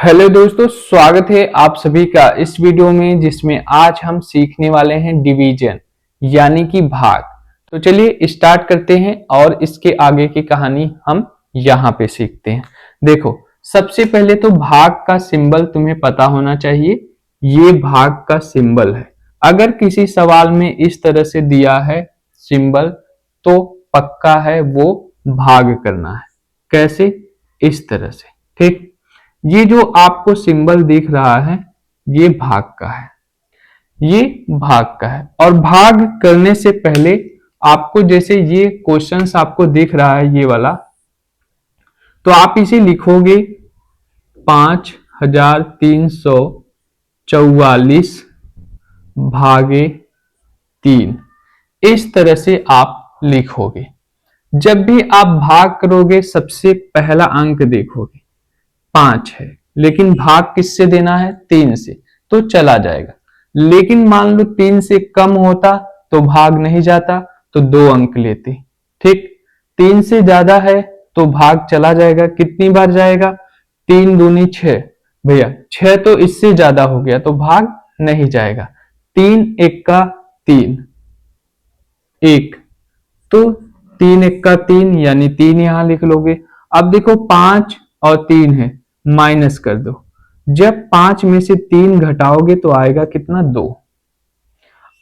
Hello दोस्तों, स्वागत है आप सभी का इस वीडियो में जिसमें आज हम सीखने वाले हैं डिवीजन यानी कि भाग। तो चलिए स्टार्ट करते हैं और इसके आगे की कहानी हम यहाँ पे सीखते हैं। देखो, सबसे पहले तो भाग का सिंबल तुम्हें पता होना चाहिए। ये भाग का सिंबल है। अगर किसी सवाल में इस तरह से दिया है सिंबल तो पक्का है वो भाग करना है। कैसे? इस तरह से। ठीक, ये जो आपको सिंबल दिख रहा है ये भाग का है, ये भाग का है। और भाग करने से पहले आपको, जैसे ये क्वेश्चंस आपको दिख रहा है ये वाला, तो आप इसे लिखोगे 5344 भागे 3। इस तरह से आप लिखोगे। जब भी आप भाग करोगे सबसे पहला अंक देखोगे 5 है, लेकिन भाग किससे देना है? 3 से, तो चला जाएगा। लेकिन मान लो 3 से कम होता तो भाग नहीं जाता, तो 2 अंक लेते। ठीक, 3 से ज्यादा है तो भाग चला जाएगा। कितनी बार जाएगा? 3 दूनी 6। भैया 6 तो इससे ज्यादा हो गया तो भाग नहीं जाएगा। 3 एक का 3, 1, तो 3 एक का 3 यानी 3 यहां लिख लोगे। अब देखो 5 और 3 है, माइनस कर दो। जब 5 में से 3 घटाओगे तो आएगा कितना? 2।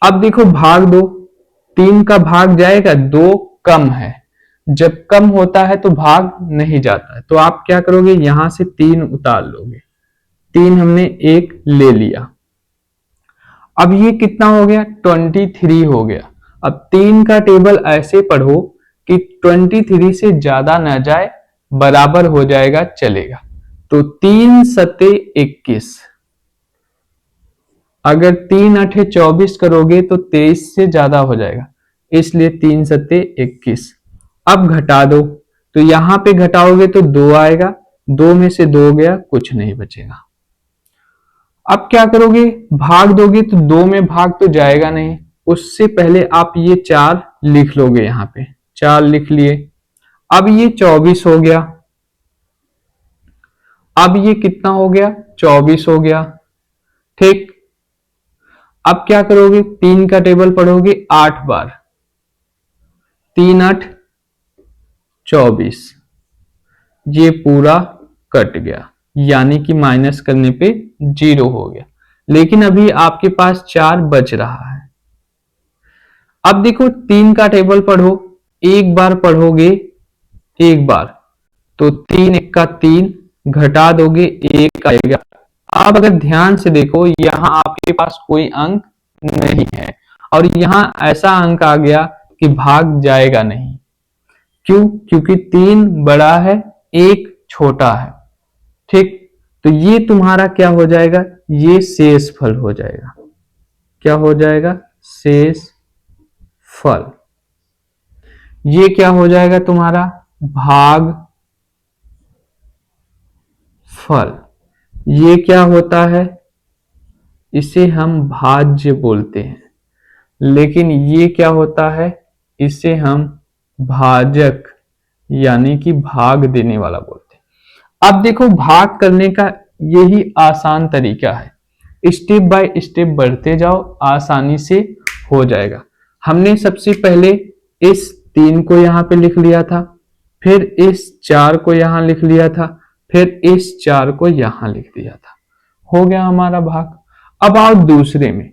अब देखो भाग दो, 3 का भाग जाएगा, 2 कम है। जब कम होता है तो भाग नहीं जाता है, तो आप क्या करोगे? यहां से 3 उतार लोगे। 3 हमने 1 ले लिया। अब ये कितना हो गया? 23 हो गया। अब 3 का टेबल ऐसे पढ़ो कि 23 से ज्यादा ना जाए, बराबर हो जाएगा, चलेगा। तो 3 सत्ते 21। अगर 3 अठे 24 करोगे तो 23 से ज्यादा हो जाएगा, इसलिए 3 सत्ते 21। अब घटा दो, तो यहां पे घटाओगे तो 2 आएगा। 2 में से 2 गया, कुछ नहीं बचेगा। अब क्या करोगे? भाग दोगे तो 2 में भाग तो जाएगा नहीं। उससे पहले आप ये 4 लिख लोगे। यहां पे 4 लिख लिए। अब ये 24 हो गया। अब ये कितना हो गया? 24 हो गया। ठीक, अब क्या करोगे? 3 का टेबल पढ़ोगे 8 बार। 3 8 24। ये पूरा कट गया, यानी कि माइनस करने पे 0 हो गया। लेकिन अभी आपके पास 4 बच रहा है। अब देखो 3 का टेबल पढ़ो, एक बार पढ़ोगे, एक बार, तो 3 एक का 3, घटा दोगे 1 आएगा। अब अगर ध्यान से देखो, यहां आपके पास कोई अंक नहीं है और यहां ऐसा अंक आ गया कि भाग जाएगा नहीं। क्यों? क्योंकि 3 बड़ा है, 1 छोटा है। ठीक, तो ये तुम्हारा क्या हो जाएगा? ये शेष फल हो जाएगा। क्या हो जाएगा? शेष फल। ये क्या हो जाएगा तुम्हारा? भाग फल। ये क्या होता है? इसे हम भाज्य बोलते हैं। लेकिन ये क्या होता है? इसे हम भाजक यानी कि भाग देने वाला बोलते हैं। अब देखो, भाग करने का यही आसान तरीका है। स्टेप बाय स्टेप बढ़ते जाओ, आसानी से हो जाएगा। हमने सबसे पहले इस 3 को यहां पे लिख लिया था, फिर इस 4 को यहां लिख लिया था, फिर इस 4 को यहां लिख दिया था। हो गया हमारा भाग। अब आओ दूसरे में।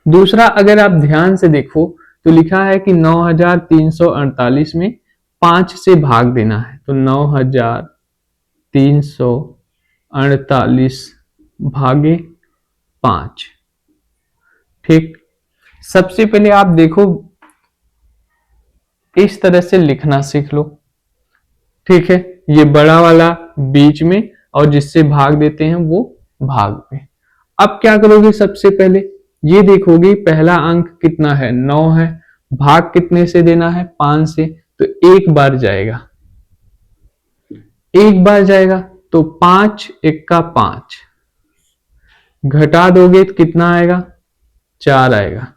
दूसरा अगर आप ध्यान से देखो तो लिखा है कि 9348 में 5 से भाग देना है, तो 9348 भागे 5। ठीक, सबसे पहले आप देखो इस तरह से लिखना सीख लो। ठीक है, ये बड़ा वाला बीच में और जिससे भाग देते हैं वो भाग पे। अब क्या करोगे? सबसे पहले ये देखोगे पहला अंक कितना है? 9 है। भाग कितने से देना है? 5 से, तो एक बार जाएगा। एक बार जाएगा तो 5 एक का 5, घटा दोगे तो कितना आएगा? 4 आएगा।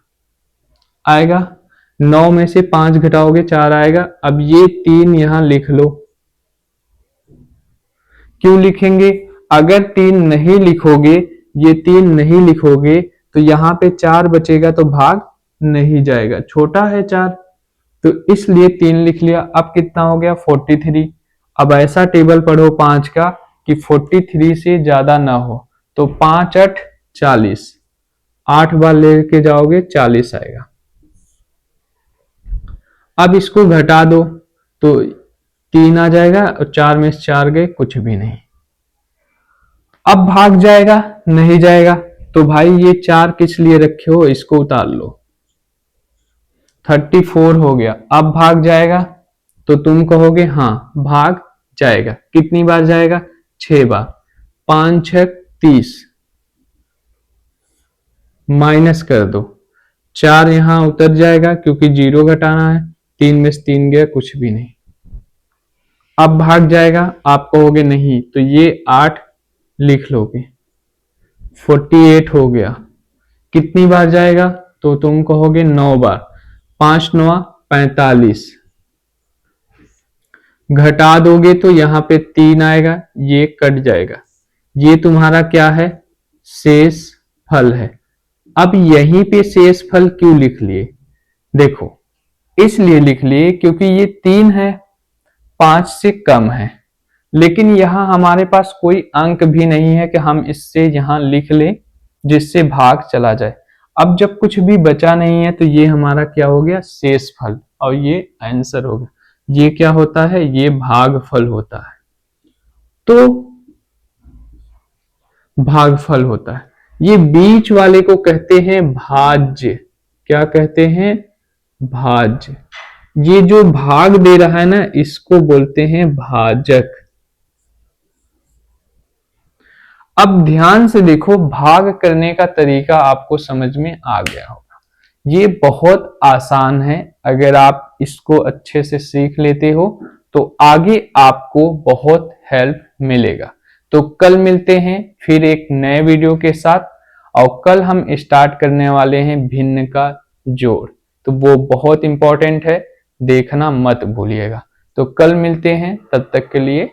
आएगा, 9 में से 5 घटाओगे 4 आएगा। अब ये 3 यहां लिख लो। क्यों लिखेंगे? अगर 3 नहीं लिखोगे, ये 3 नहीं लिखोगे तो यहाँ पे 4 बचेगा तो भाग नहीं जाएगा, छोटा है 4, तो इसलिए 3 लिख लिया। अब कितना हो गया 43। अब ऐसा टेबल पढ़ो 5 का कि 43 से ज्यादा ना हो, तो 5 8 40, 8 बार लेके जाओगे 40 आएगा। अब इसको घटा दो तो 3 आ जाएगा और 4 में से 4 गए, कुछ भी नहीं। अब भाग जाएगा नहीं जाएगा, तो भाई ये 4 किस लिए रखे हो, इसको उतार लो। 34 हो गया। अब भाग जाएगा तो तुम कहोगे हाँ भाग जाएगा। कितनी बार जाएगा, 6 बार। 5 6 30, माइनस कर दो, 4 यहां उतर जाएगा क्योंकि 0 घटाना है, 3 में से 3 गया, कुछ भी नहीं। अब भाग जाएगा, आप कहोगे नहीं, तो ये 8 लिख लोगे। 48 हो गया। कितनी बार जाएगा, तो तुम कहोगे 9 बार। 5 9 45, घटा दोगे तो यहां पे 3 आएगा, ये कट जाएगा। ये तुम्हारा क्या है, शेष फल है। अब यहीं पे शेष फल क्यों लिख लिए, देखो इसलिए लिख लिए क्योंकि ये 3 है, 5 से कम है, लेकिन यहां हमारे पास कोई अंक भी नहीं है कि हम इससे यहां लिख लें जिससे भाग चला जाए। अब जब कुछ भी बचा नहीं है तो ये हमारा क्या हो गया, शेष फल, और ये आंसर हो गया। ये क्या होता है, ये भागफल होता है। तो भागफल होता है, ये बीच वाले को कहते हैं भाज्य। क्या कहते हैं, भाज्य। ये जो भाग दे रहा है ना, इसको बोलते हैं भाजक। अब ध्यान से देखो, भाग करने का तरीका आपको समझ में आ गया होगा। ये बहुत आसान है, अगर आप इसको अच्छे से सीख लेते हो तो आगे आपको बहुत हेल्प मिलेगा। तो कल मिलते हैं फिर एक नए वीडियो के साथ, और कल हम स्टार्ट करने वाले हैं भिन्न का जोड़, तो वो बहुत इंपॉर्टेंट है, देखना मत भूलिएगा। तो कल मिलते हैं, तब तक के लिए